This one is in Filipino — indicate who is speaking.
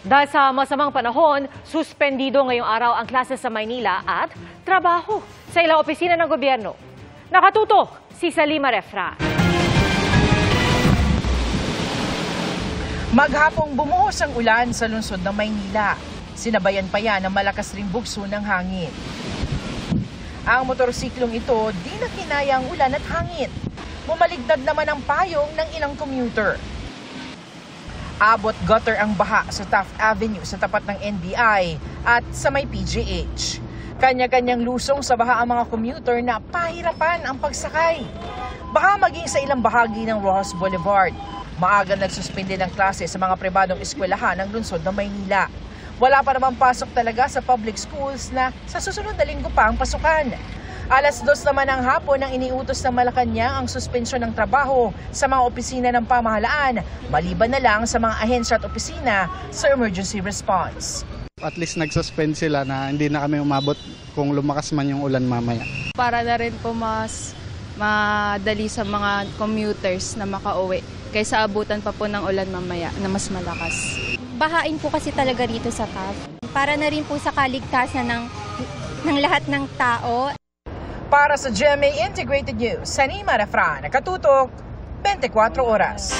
Speaker 1: Dahil sa masamang panahon, suspendido ngayong araw ang klase sa Maynila at trabaho sa ilang opisina ng gobyerno. Nakatutok si Salima Refra.
Speaker 2: Maghapong bumuhos ang ulan sa lungsod ng Maynila. Sinabayan pa yan ng malakas ring bugso ng hangin. Ang motorsiklong ito di na kinaya ang ulan at hangin. Bumaligtad naman ang payong ng ilang commuter. Abot gutter ang baha sa Taft Avenue sa tapat ng NBI at sa may PGH. Kanya-kanyang lusong sa baha ang mga commuter na pahirapan ang pagsakay. Baka maging sa ilang bahagi ng Rojas Boulevard. Maaga nagsuspende ng klase sa mga pribadong eskwelahan ng lungsod ng Maynila. Wala pa namang pasok talaga sa public schools na sa susunod na linggo pa ang pasukan. Alas 2 naman ng hapon ang iniutos ng Malacanang ang suspensyon ng trabaho sa mga opisina ng pamahalaan, maliban na lang sa mga ahensya at opisina sa emergency response.
Speaker 3: At least nagsuspend sila na hindi na kami umabot kung lumakas man yung ulan mamaya.
Speaker 4: Para na rin po mas madali sa mga commuters na makauwi kaysa abutan pa po ng ulan mamaya na mas malakas.
Speaker 5: Bahain po kasi talaga rito sa Taft. Para na rin po sa kaligtasan ng lahat ng tao.
Speaker 2: Para sa GMA Integrated News, Salima Refra, nakatutok 24 oras.